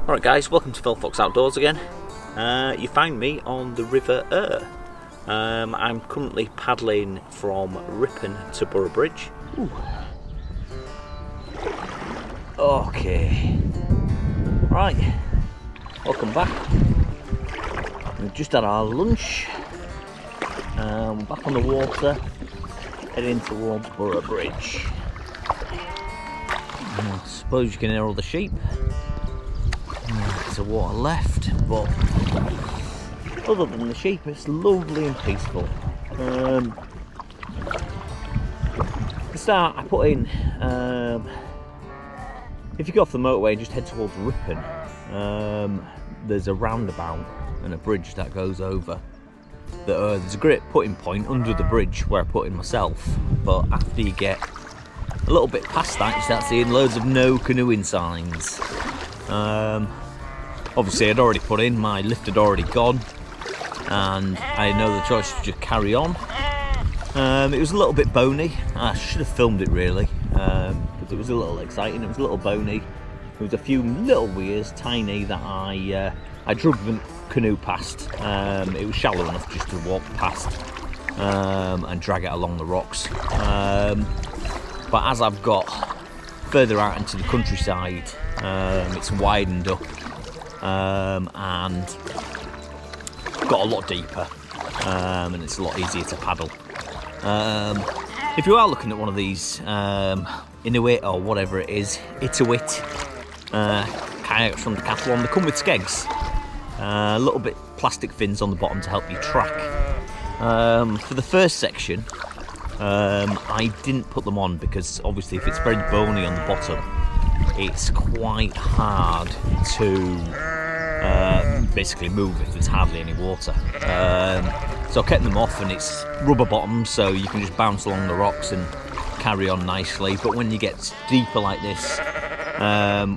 Alright guys, welcome to Phil Fox Outdoors again. You find me on the River I'm currently paddling from Ripon to Borough Bridge. Ooh. Okay. Right, welcome back. We've just had our lunch. We're back on the water, heading towards Borough Bridge. I suppose you can hear all the sheep. There's a water left, but other than the sheep, it's lovely and peaceful. To start, I put in, if you go off the motorway and just head towards Ripon, there's a roundabout and a bridge that goes over. There's a great putting point under the bridge where I put in myself, but after you get a little bit past that, you start seeing loads of no canoeing signs. Obviously I'd already put in, my lift had already gone, and I had no other choice to just carry on. It was a little bit bony. I should have filmed it really, because it was a little exciting. It was a little bony. There was a few little weirs, tiny, that I dragged the canoe past. It was shallow enough just to walk past and drag it along the rocks. But as I've got further out into the countryside, it's widened up and got a lot deeper, and it's a lot easier to paddle. If you are looking at one of these Inuit or whatever it is, Itiwit kayaks from Decathlon, they come with skegs, a little bit plastic fins on the bottom to help you track. For the first section, I didn't put them on because obviously if it's very bony on the bottom, it's quite hard to basically move if there's hardly any water. So I kept them off, and it's rubber bottom, so you can just bounce along the rocks and carry on nicely. But when you get deeper like this,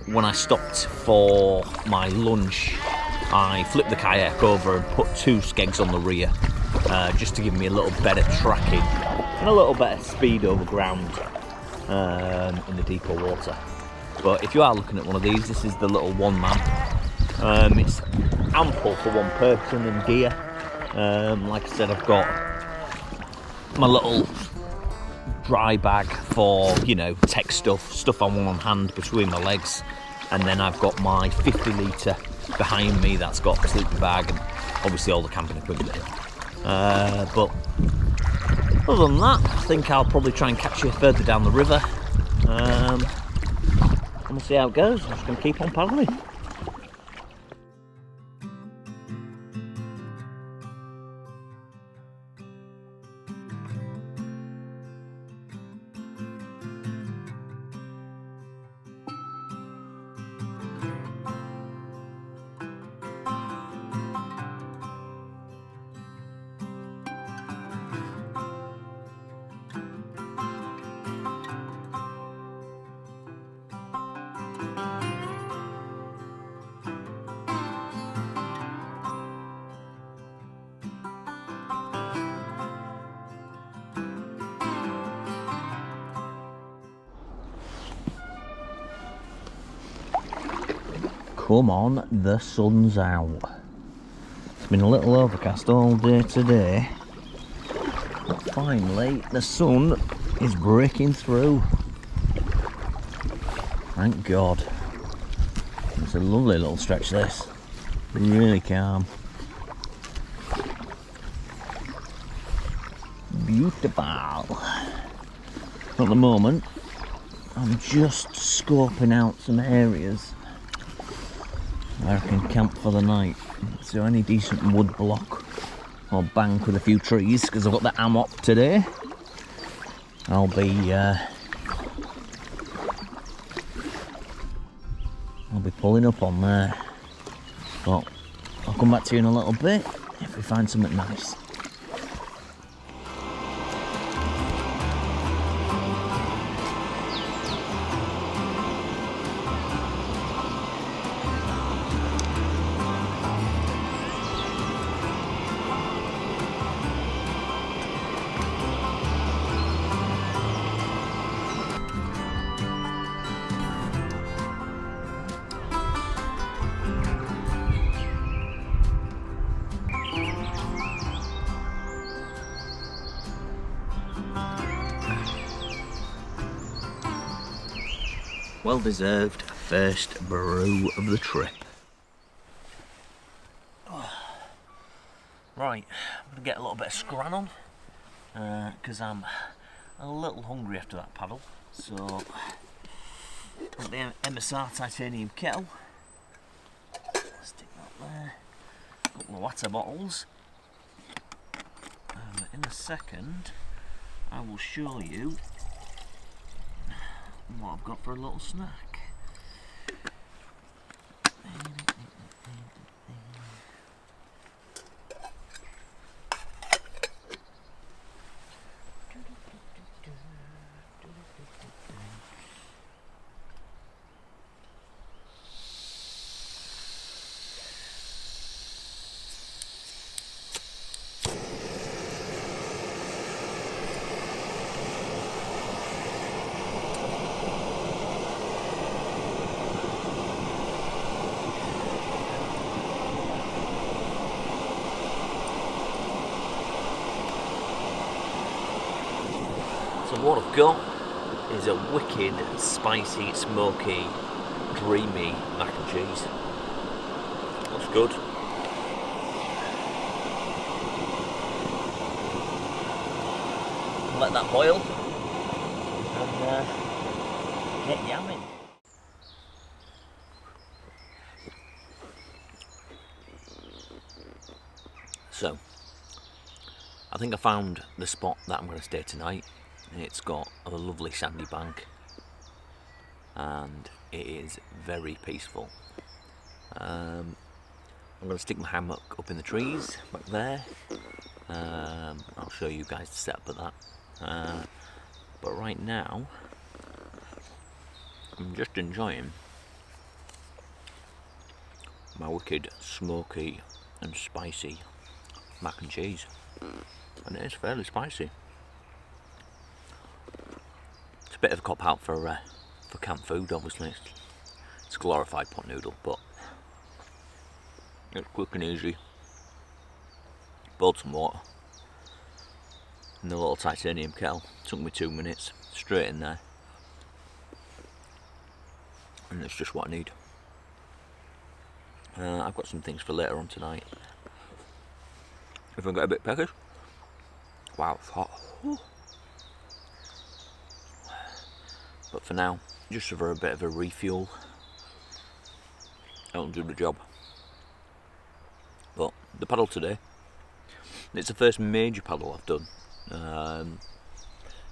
when I stopped for my lunch, I flipped the kayak over and put two skegs on the rear, just to give me a little better tracking and a little better speed over ground in the deeper water. But if you are looking at one of these, this is the little one man. It's ample for one person and gear. Like I said, I've got my little dry bag for, you know, tech stuff on one hand between my legs, and then I've got my 50 litre behind me that's got a sleeping bag and obviously all the camping equipment in. But other than that, I think I'll probably try and catch you further down the river. And we'll see how it goes. I'm just going to keep on paddling. Come on, the sun's out. It's been a little overcast all day today, but finally the sun is breaking through. Thank God. It's a lovely little stretch this. Really calm. Beautiful. At the moment, I'm just scoping out some areas where I can camp for the night. So any decent wood block or bank with a few trees, because I've got the Amok today. I'll be pulling up on there. But I'll come back to you in a little bit if we find something nice. Well deserved first brew of the trip. Right, I'm going to get a little bit of scran on because I'm a little hungry after that paddle. So, got the MSR Titanium Kettle. Stick that there. A couple of water bottles. In a second, I will show you what I've got for a little snack. So what I've got is a wicked, spicy, smoky, dreamy mac and cheese. That's good. Let that boil and get yamming. So, I think I found the spot that I'm going to stay tonight. It's got a lovely sandy bank and it is very peaceful. I'm going to stick my hammock up in the trees back there. I'll show you guys the setup of that. But right now, I'm just enjoying my wicked, smoky and spicy mac and cheese. And it is fairly spicy. It's a bit of a cop out for camp food, obviously. It's a glorified pot noodle, but it's quick and easy. Boiled some water in the little titanium kettle. Took me 2 minutes, straight in there. And it's just what I need. I've got some things for later on tonight. If I get a bit peckish. Wow, it's hot. Whew. But for now, just for a bit of a refuel, that'll do the job. But the paddle today, it's the first major paddle I've done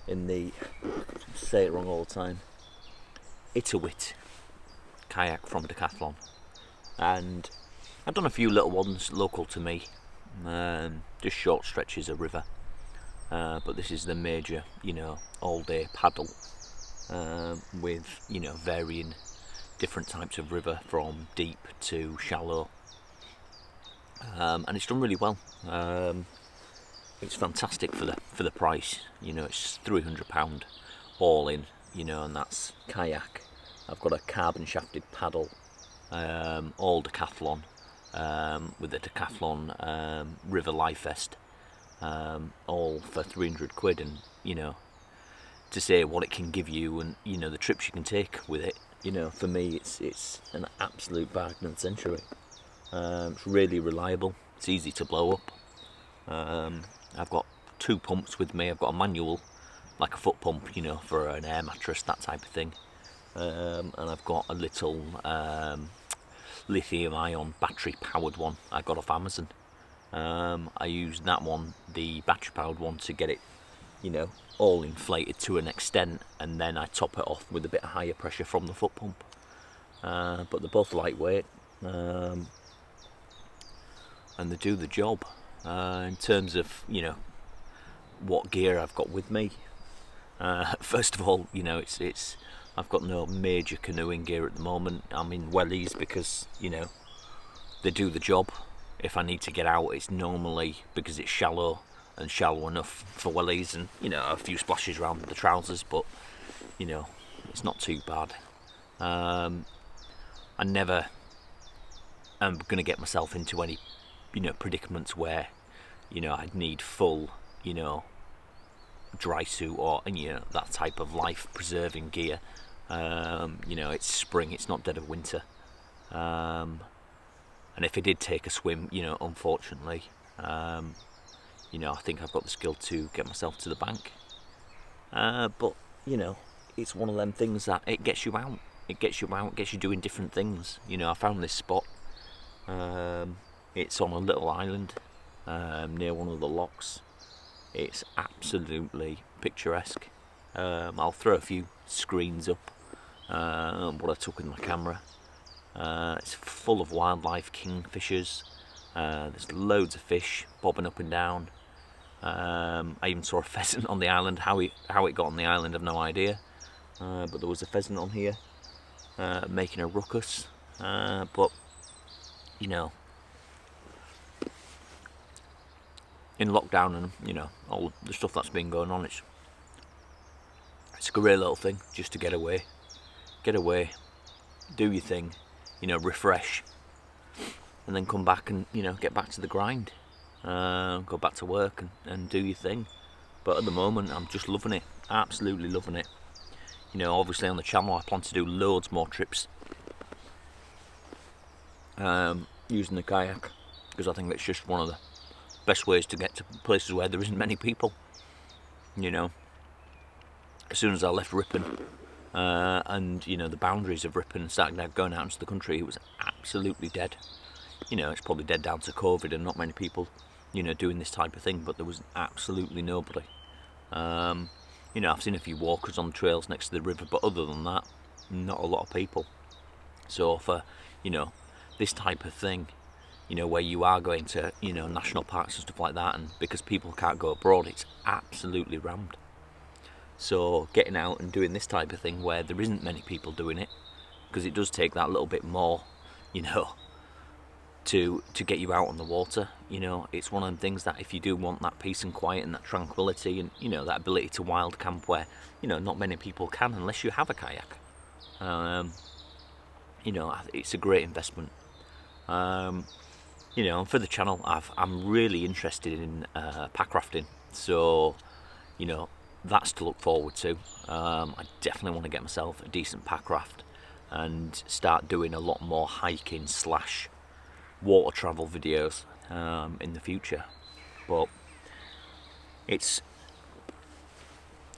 in the, say it wrong all the time, Itiwit kayak from Decathlon. And I've done a few little ones local to me, just short stretches of river. But this is the major, all day paddle. With varying different types of river from deep to shallow, and it's done really well. It's fantastic for the price. It's £300 all in. And that's kayak. I've got a carbon shafted paddle, all Decathlon, with the Decathlon River Life Vest, all for 300 quid, and to say what it can give you and the trips you can take with it, for me it's an absolute bargain and century. It's really reliable, it's easy to blow up. I've got 2 pumps with me. I've got a manual, like a foot pump, for an air mattress, that type of thing, and I've got a little lithium ion battery powered one I got off Amazon. I used that one, the battery powered one, to get it all inflated to an extent, and then I top it off with a bit of higher pressure from the foot pump. But they're both lightweight, and they do the job. In terms of what gear I've got with me, first of all, it's I've got no major canoeing gear at the moment. I'm in wellies because they do the job. If I need to get out, it's normally because it's shallow and shallow enough for wellies, and a few splashes around the trousers, but it's not too bad. I never am going to get myself into any predicaments where I'd need full dry suit or that type of life preserving gear. You know, it's spring, it's not dead of winter. And if I did take a swim, you know, unfortunately, you know, I think I've got the skill to get myself to the bank. But, you know, it's one of them things that it gets you out. It gets you out, gets you doing different things. You know, I found this spot. It's on a little island near one of the locks. It's absolutely picturesque. I'll throw a few screens up, what I took with my camera. It's full of wildlife, kingfishers. There's loads of fish bobbing up and down. I even saw a pheasant on the island. How it got on the island, I've no idea. But there was a pheasant on here making a ruckus. But you know, in lockdown and you know all the stuff that's been going on, it's a great little thing just to get away, do your thing, you know, refresh, and then come back and you know get back to the grind, go back to work and do your thing. But at the moment, I'm just loving it, absolutely loving it. You know, obviously on the channel, I plan to do loads more trips using the kayak, because I think it's just one of the best ways to get to places where there isn't many people. You know, as soon as I left Ripon and you know the boundaries of Ripon and started going out into the country, it was absolutely dead. You know, it's probably dead down to COVID and not many people, you know, doing this type of thing, but there was absolutely nobody. You know, I've seen a few walkers on the trails next to the river, but other than that, not a lot of people. So for, you know, this type of thing, you know, where you are going to, you know, national parks and stuff like that, and because people can't go abroad, it's absolutely rammed. So getting out and doing this type of thing where there isn't many people doing it, because it does take that little bit more, you know, to get you out on the water. You know, it's one of them things that if you do want that peace and quiet and that tranquility and, you know, that ability to wild camp where, you know, not many people can unless you have a kayak. You know, it's a great investment. You know, for the channel, I'm really interested in pack rafting, so you know that's to look forward to. I definitely want to get myself a decent pack raft and start doing a lot more hiking / water travel videos in the future. But it's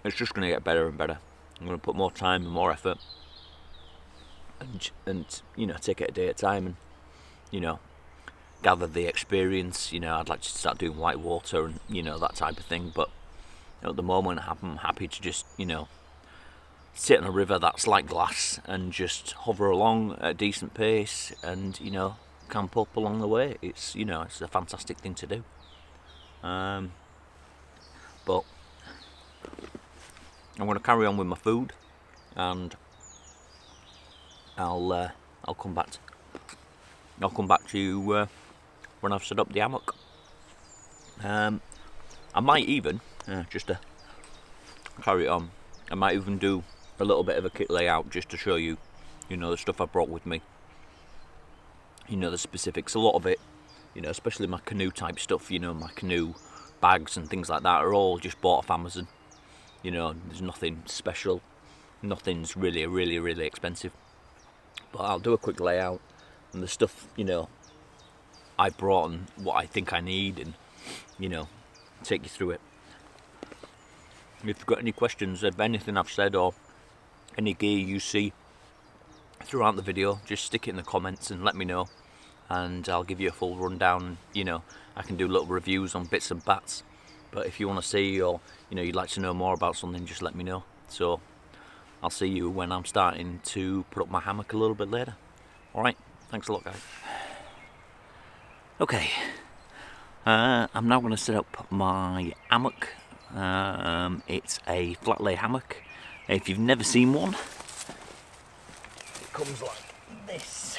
just going to get better and better. I'm going to put more time and more effort, and you know, take it a day at a time, and you know, gather the experience. You know, I'd like to start doing white water and you know that type of thing. But at the moment, I'm happy to just, you know, sit on a river that's like glass and just hover along at a decent pace, and you know, camp up along the way. It's, you know, it's a fantastic thing to do. But I'm going to carry on with my food, and I'll come back to you when I've set up the hammock. I might even just to carry it on, I might even do a little bit of a kit layout just to show you, you know, the stuff I brought with me. You know, the specifics. A lot of it, you know, especially my canoe type stuff, you know, my canoe bags and things like that are all just bought off Amazon. You know, there's nothing special, nothing's really expensive. But I'll do a quick layout and the stuff, you know, I brought and what I think I need, and you know, take you through it. If you've got any questions of anything I've said or any gear you see throughout the video, just stick it in the comments and let me know, and I'll give you a full rundown. You know, I can do little reviews on bits and bats, but if you want to see, or you know, you'd like to know more about something, just let me know. So I'll see you when I'm starting to put up my hammock a little bit later. Alright, thanks a lot guys. Okay, I'm now going to set up my hammock. It's a flat lay hammock. If you've never seen one, it comes like this.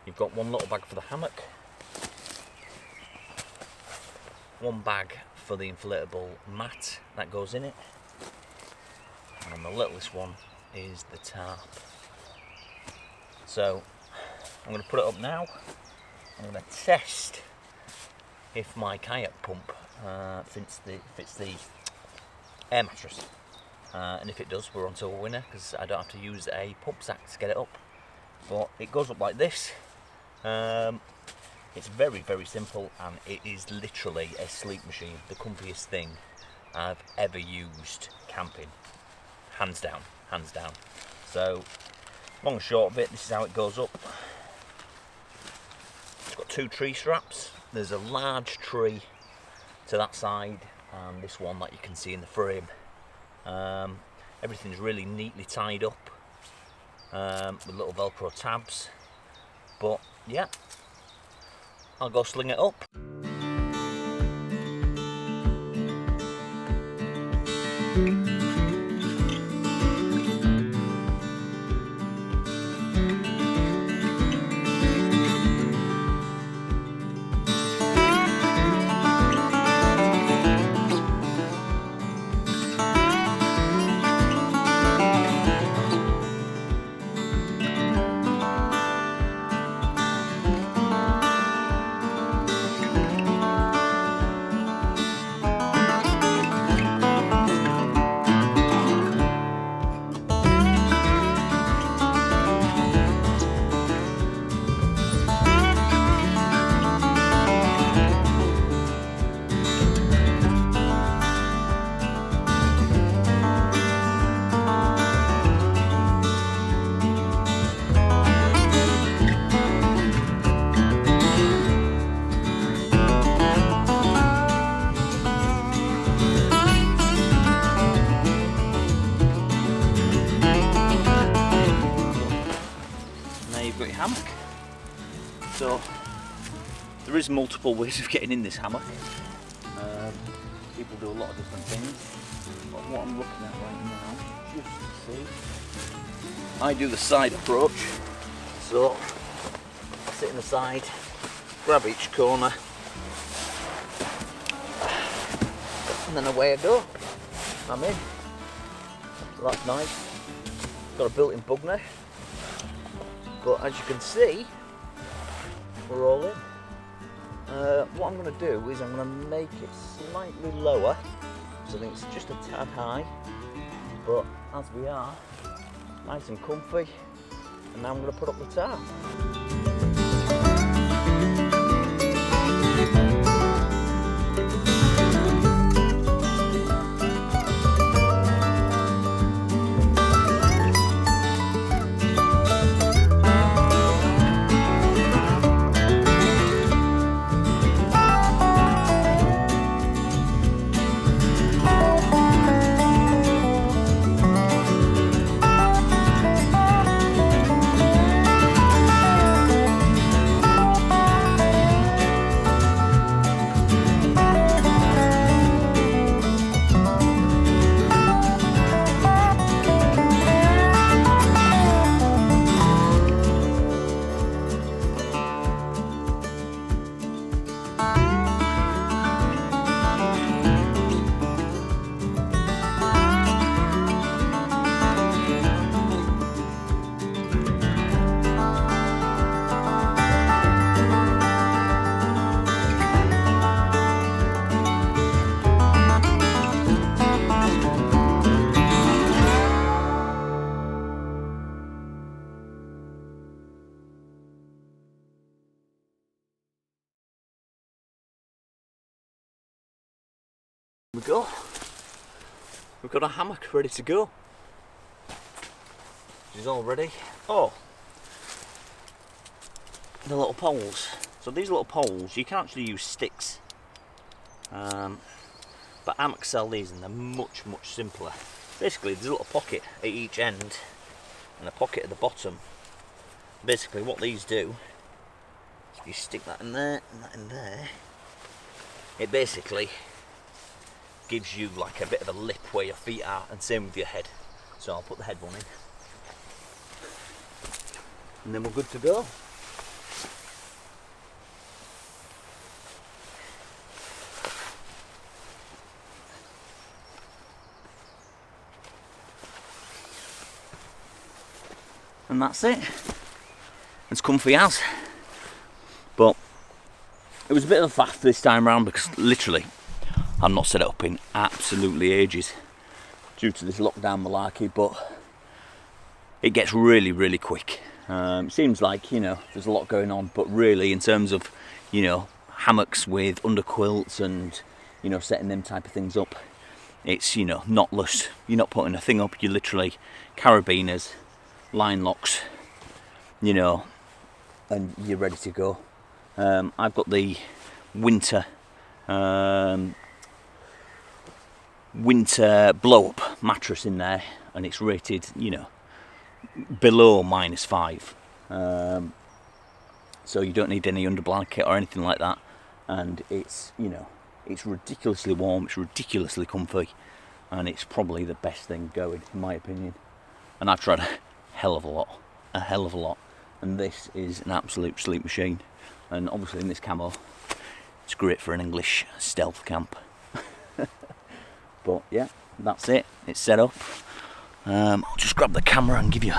You've got one little bag for the hammock, one bag for the inflatable mat that goes in it, and the littlest one is the tarp. So I'm going to put it up now. I'm going to test if my kayak pump fits the air mattress. and if it does, we're on to a winner, because I don't have to use a pump sack to get it up. But it goes up like this. It's very, very simple, and it is literally a sleep machine. The comfiest thing I've ever used camping, hands down, hands down. So, long and short of it, this is how it goes up. It's got 2 tree straps. There's a large tree to that side, and this one that you can see in the frame. Everything's really neatly tied up with little Velcro tabs. But yeah, I'll go sling it up. Hammock. So there is multiple ways of getting in this hammock. People do a lot of different things, but what I'm looking at right now, just to see, I do the side approach. So I sit in the side, grab each corner, and then away I go. I'm in. So that's nice. Got a built-in bug net. But as you can see, we're all in. What I'm going to do is I'm going to make it slightly lower, so I think it's just a tad high. But as we are, nice and comfy, and now I'm going to put up the tarp. We go. We've got a hammock ready to go. She's all ready. Oh, the little poles. So these little poles, you can actually use sticks, but Amok sell these and they're much simpler. Basically, there's a little pocket at each end and a pocket at the bottom. Basically, what these do is if you stick that in there and that in there, it basically gives you like a bit of a lip where your feet are, and same with your head. So I'll put the head one in, and then we're good to go. And that's it. As comfy as. But it was a bit of a faff this time round because literally I've not set it up in absolutely ages. due to this lockdown malarkey, but it gets really, really quick. Seems like, you know, there's a lot going on, but really in terms of, you know, hammocks with underquilts and, you know, setting them type of things up, it's, you know, knotless. You're not putting a thing up, you're literally carabiners, line locks, you know, and you're ready to go. I've got the winter blow up mattress in there, and it's rated, you know, below -5, so you don't need any under blanket or anything like that, and it's, you know, it's ridiculously warm, it's ridiculously comfy, and it's probably the best thing going in my opinion. And I've tried a hell of a lot, and this is an absolute sleep machine. And obviously in this camo, it's great for an English stealth camp. But yeah, that's it, it's set up. I'll just grab the camera and give you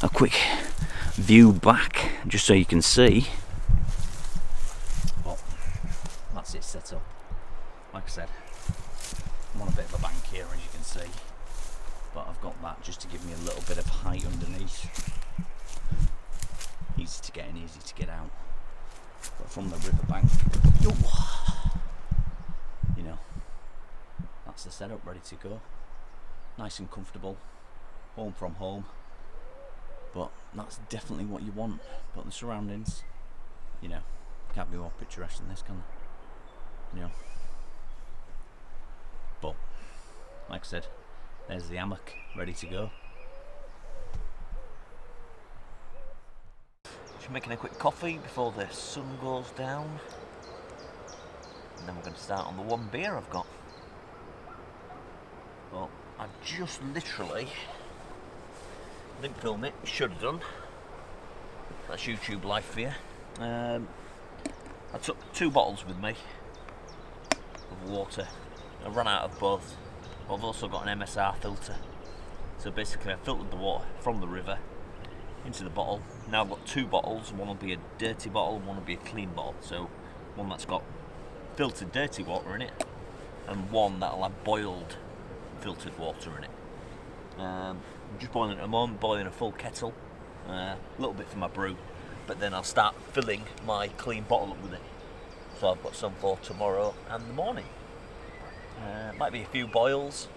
a quick view back, just so you can see. But that's it set up. Like I said, I'm on a bit of a bank here, as you can see, but I've got that just to give me a little bit of height underneath. Easy to get in, easy to get out. But from the riverbank, you know, that's the setup, ready to go. Nice and comfortable, home from home. But that's definitely what you want. But the surroundings, you know, can't be more picturesque than this, can they? You know. But like I said, there's the hammock ready to go. Just making a quick coffee before the sun goes down, and then we're going to start on the one beer I've got. Well, I've just literally, didn't film it, should have done. That's YouTube life for you. I took 2 bottles with me of water. I ran out of both. I've also got an MSR filter. So basically I filtered the water from the river into the bottle. Now I've got 2 bottles. One will be a dirty bottle and one will be a clean bottle. So one that's got filtered dirty water in it, and one that'll have boiled filtered water in it. I'm just boiling at the moment, boiling a full kettle, a little bit for my brew, but then I'll start filling my clean bottle up with it. So I've got some for tomorrow and the morning. Might be a few boils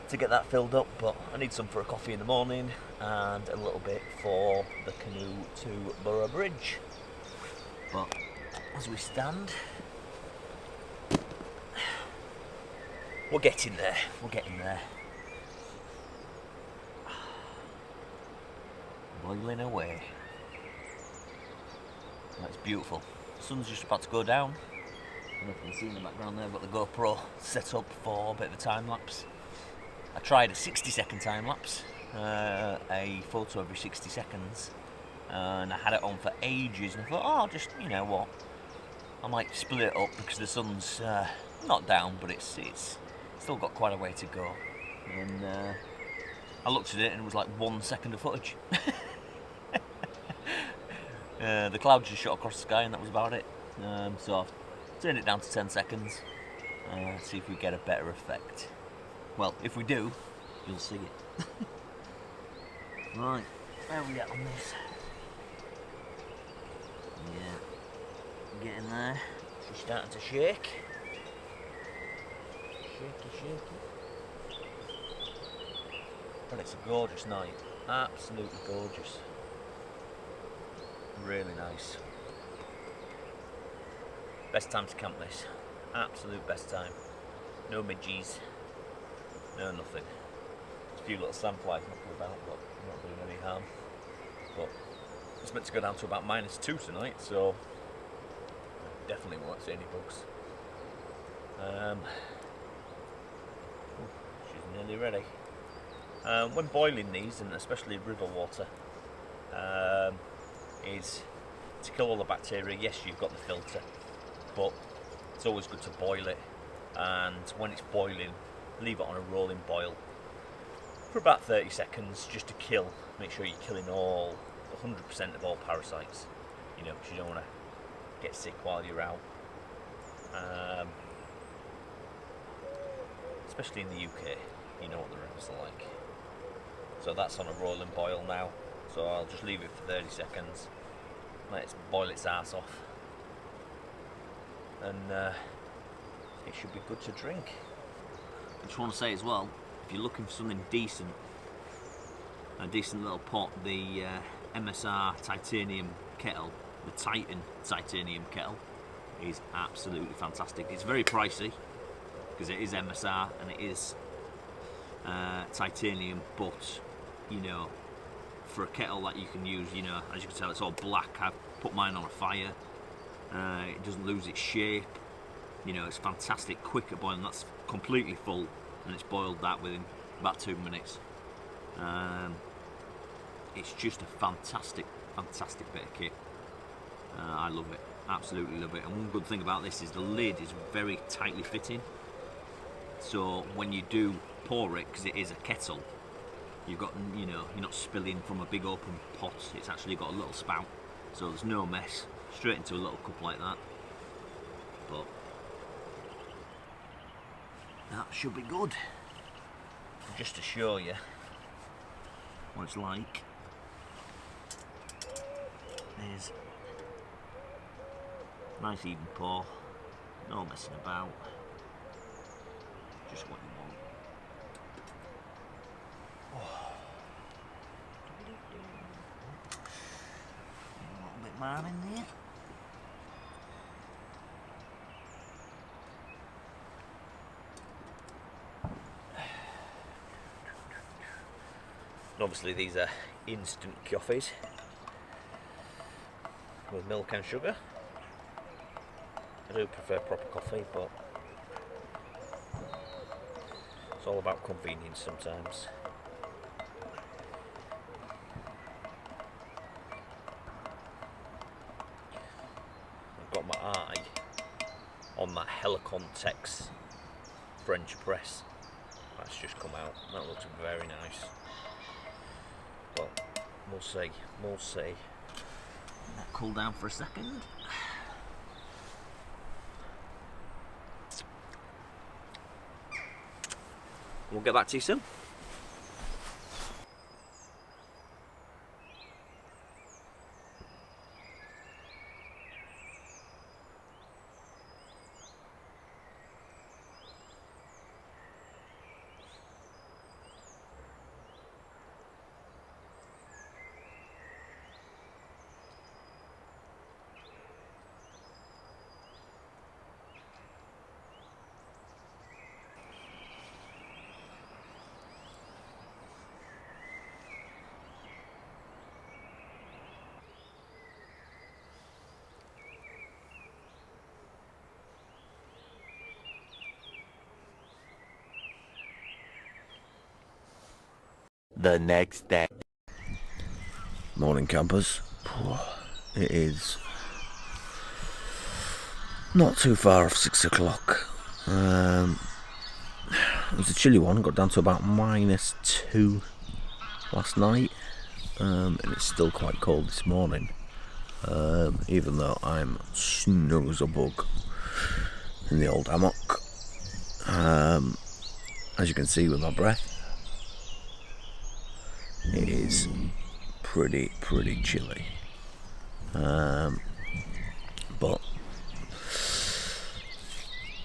to get that filled up, but I need some for a coffee in the morning and a little bit for the canoe to Borough Bridge. But as we stand, we're getting there, we're getting there. Boiling away. That's beautiful. The sun's just about to go down. I don't know if you can see in the background there, I've got the GoPro set up for a bit of a time lapse. I tried a 60-second time lapse, a photo every 60 seconds, and I had it on for ages, and I thought, oh, I'll just, you know what, I might split it up because the sun's not down, but it's still got quite a way to go. And I looked at it and it was like 1 second of footage. The clouds just shot across the sky and that was about it. So I've turned it down to 10 seconds, see if we get a better effect. Well, if we do, you'll see it. Right, where are we at on this? Yeah, getting there. She's starting to shake. Shaky. But it's a gorgeous night. Absolutely gorgeous. Really nice. Best time to camp this. Absolute best time. No midgies. No nothing. Just a few little sandflies knocking about, but not doing any harm. But it's meant to go down to about -2 tonight, so I definitely won't see any bugs. She's nearly ready. When boiling these, and especially river water, is to kill all the bacteria. Yes, you've got the filter, but it's always good to boil it, and when it's boiling, leave it on a rolling boil for about 30 seconds just to kill, make sure you're killing all 100% of all parasites, you know, because you don't want to get sick while you're out, especially in the UK. you know what the rivers are like. So that's on a rolling boil now, so I'll just leave it for 30 seconds, let it boil its ass off, and it should be good to drink. I just want to say as well, if you're looking for something decent, a decent little pot, the MSR Titanium Kettle, the Titan Titanium Kettle, is absolutely fantastic. It's very pricey because it is MSR and it is titanium, but you know, for a kettle that you can use, you know, as you can tell, it's all black. I've put mine on a fire. It doesn't lose its shape. You know, it's fantastic, quick at boiling. That's completely full, and it's boiled that within about 2 minutes. It's just a fantastic bit of kit. I love it, absolutely love it. And one good thing about this is the lid is very tightly fitting. So when you do pour it, because it is a kettle, you've got, you know, you're not spilling from a big open pot. It's actually got a little spout, so there's no mess. Straight into a little cup like that. But that should be good. Just to show you what it's like, there's nice even pour, no messing about, just what you want. Oh. A little bit more in there. Obviously these are instant coffees with milk and sugar. I do prefer proper coffee, but it's all about convenience sometimes. I've got my eye on that Helicon Tex French press. That's just come out. That looks very nice. But we'll see, we'll see. Let that cool down for a second. We'll get back to you soon. The next day. Morning, campers. It is not too far off 6 o'clock. It was a chilly one, got down to about -2 last night, and it's still quite cold this morning, even though I'm snug as a bug in the old hammock. As you can see with my breath, it is pretty chilly, but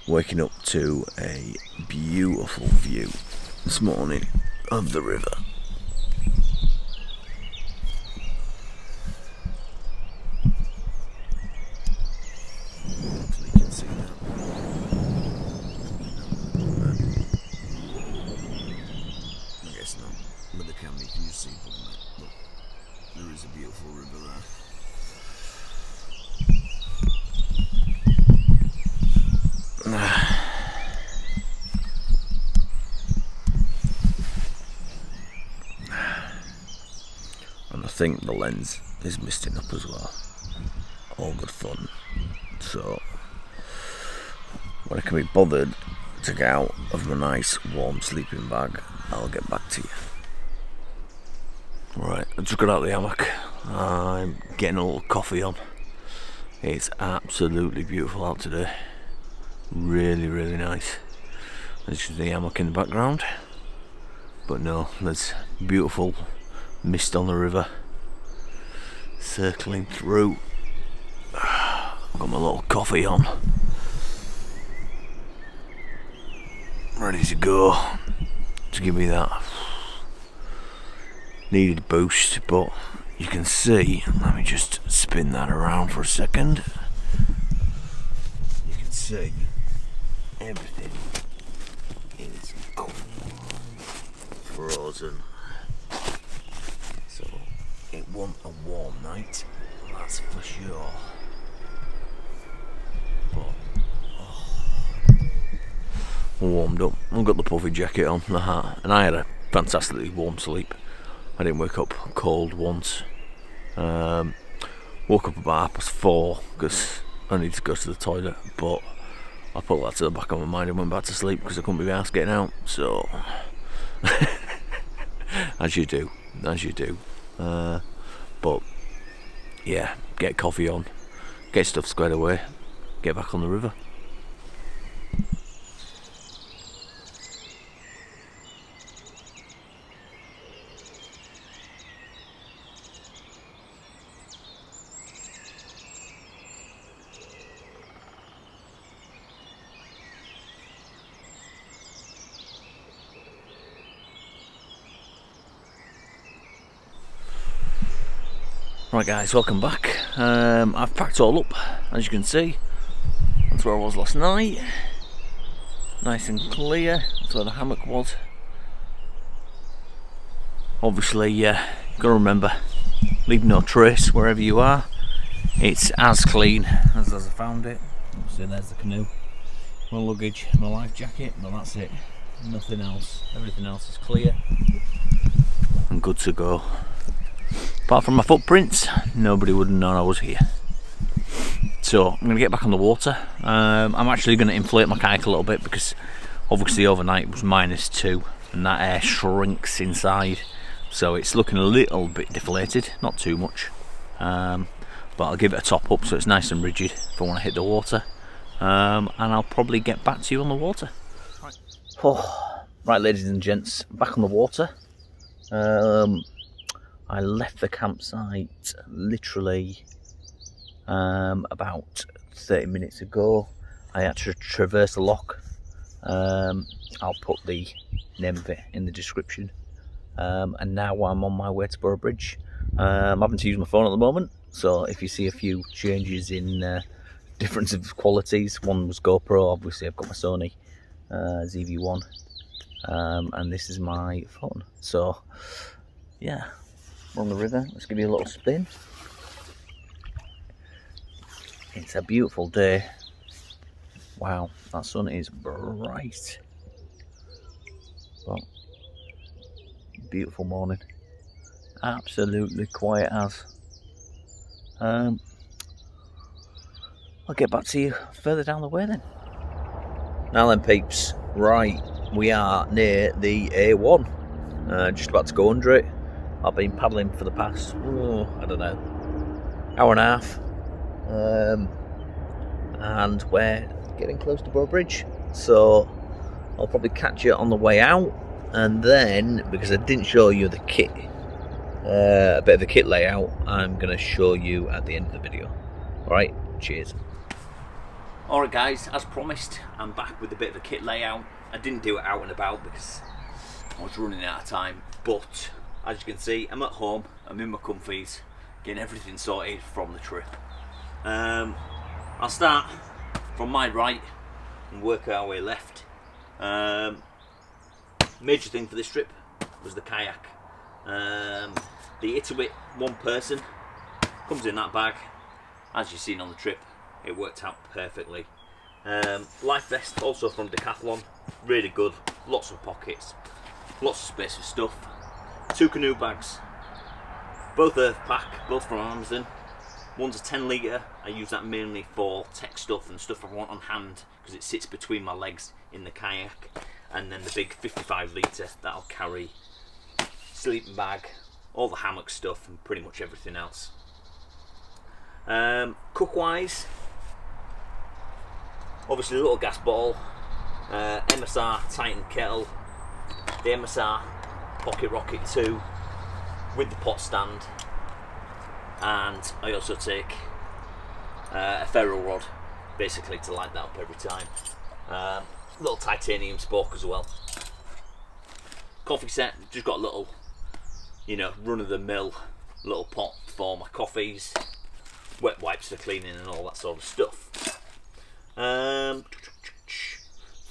waking up to a beautiful view this morning of the river. Hopefully you can see that. I guess not. With the camera you can just see, but there is a beautiful river there. And I think the lens is misting up as well. All good fun. So when I can be bothered to get out of my nice warm sleeping bag, I'll get back to you. Right, I just got out of the hammock. I'm getting a little coffee on. It's absolutely beautiful out today. Really nice. As you can see the hammock in the background. But no, there's beautiful mist on the river circling through. I've got my little coffee on, ready to go to give me that needed boost. But you can see, let me just spin that around for a second. You can see everything is quite frozen. So it wasn't a warm night, that's for sure. But warmed up. I've got the puffy jacket on, the hat, and I had a fantastically warm sleep. I didn't wake up cold once. Woke up about 4:30 because I need to go to the toilet, but I put that to the back of my mind and went back to sleep because I couldn't be arsed getting out. So as you do. But yeah, get coffee on, get stuff squared away, get back on the river. Right guys, welcome back. I've packed all up, as you can see. That's where I was last night. Nice and clear. That's where the hammock was. Obviously, gotta remember, leave no trace wherever you are. It's as clean as I found it. Obviously there's the canoe, my luggage, my life jacket, but that's it. Nothing else. Everything else is clear and good to go. Apart from my footprints, nobody would have known I was here. So I'm going to get back on the water. I'm actually going to inflate my kayak a little bit because obviously overnight it was -2 and that air shrinks inside. So it's looking a little bit deflated, not too much. But I'll give it a top up so it's nice and rigid if I want to hit the water. And I'll probably get back to you on the water. Right ladies and gents, back on the water. I left the campsite literally about 30 minutes ago. I had to traverse the loch. I'll put the name of it in the description. And now I'm on my way to Borough Bridge. I'm having to use my phone at the moment, so if you see a few changes in difference of qualities, one was GoPro, obviously I've got my Sony ZV-1, and this is my phone. So yeah, we're on the river. Let's give you a little spin. It's a beautiful day. Wow, that sun is bright. Well, beautiful morning. Absolutely quiet as. I'll get back to you further down the way then. Now then peeps, right, we are near the A1. Just about to go under it. I've been paddling for the past, I don't know, hour and a half. And we're getting close to Borough Bridge. So I'll probably catch you on the way out. And then, because I didn't show you the kit, a bit of the kit layout, I'm going to show you at the end of the video. Alright, cheers. Alright guys, as promised, I'm back with a bit of a kit layout. I didn't do it out and about because I was running out of time, but as you can see, I'm at home, I'm in my comfies, getting everything sorted from the trip. I'll start from my right and work our way left. Major thing for this trip was the kayak. The Itiwit 1 person comes in that bag. As you've seen on the trip, it worked out perfectly. Life vest also from Decathlon, really good, lots of pockets, lots of space for stuff. 2 canoe bags, both earth pack, both from Amazon. One's a 10 litre, I use that mainly for tech stuff and stuff I want on hand because it sits between my legs in the kayak, and then the big 55 litre that I'll carry sleeping bag, all the hammock stuff and pretty much everything else. Cook wise, obviously a little gas bottle, MSR Titan Kettle, the MSR Pocket Rocket 2 with the pot stand, and I also take a ferro rod basically to light that up every time. Little titanium spoke as well. Coffee set, just got a little, you know, run-of-the-mill little pot for my coffees, wet wipes for cleaning and all that sort of stuff.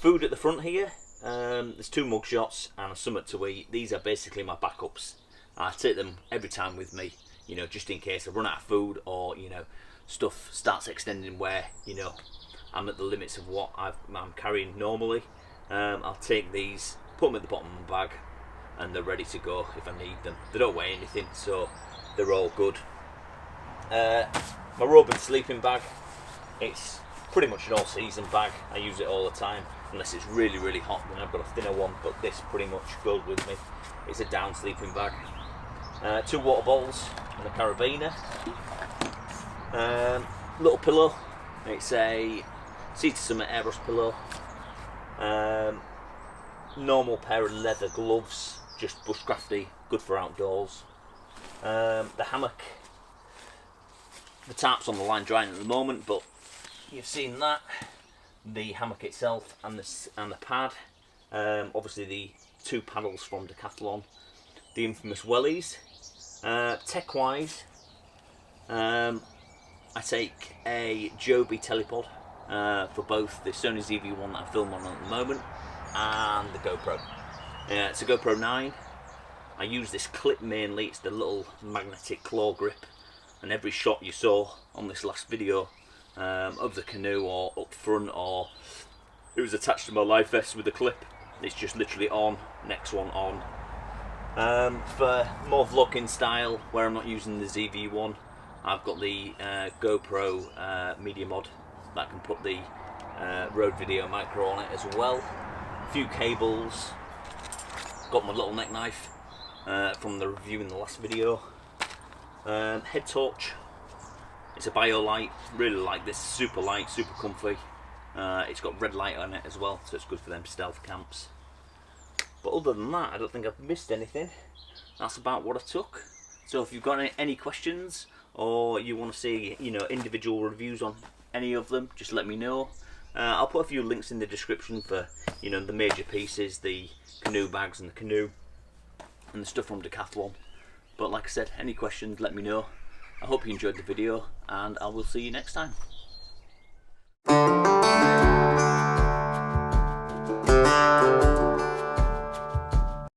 Food at the front here. There's 2 mug shots and a something to eat. These are basically my backups. I take them every time with me, you know, just in case I run out of food, or, you know, stuff starts extending where, you know, I'm at the limits of what I'm carrying normally. I'll take these, put them at the bottom of my bag, and they're ready to go if I need them. They don't weigh anything, so they're all good. My robe and sleeping bag, it's pretty much an all-season bag. I use it all the time, unless it's really, really hot, then I've got a thinner one, but this pretty much goes with me. It's a down sleeping bag. 2 water bottles and a carabiner. Little pillow, it's a Sea-to Summit Airbrush pillow. Normal pair of leather gloves, just bushcrafty, good for outdoors. The hammock, the tarp's on the line drying at the moment, but you've seen that. The hammock itself and the pad. Obviously the 2 paddles from Decathlon, the infamous wellies. Tech-wise, I take a Joby telepod for both the Sony ZV-1 that I film on at the moment and the GoPro. It's a GoPro 9. I use this clip mainly. It's the little magnetic claw grip, and every shot you saw on this last video of the canoe or up front, or it was attached to my life vest with a clip, it's just literally on, next one on. For more vlogging style, where I'm not using the ZV-1, I've got the GoPro Media Mod that can put the road video micro on it as well. A few cables, got my little neck knife from the review in the last video. Head torch, it's a BioLite, really like this, super light, super comfy. It's got red light on it as well, so it's good for them stealth camps. But other than that, I don't think I've missed anything. That's about what I took. So if you've got any questions, or you want to see, you know, individual reviews on any of them, just let me know. I'll put a few links in the description for, you know, the major pieces, the canoe bags and the canoe, and the stuff from Decathlon. But like I said, any questions, let me know. I hope you enjoyed the video, and I will see you next time.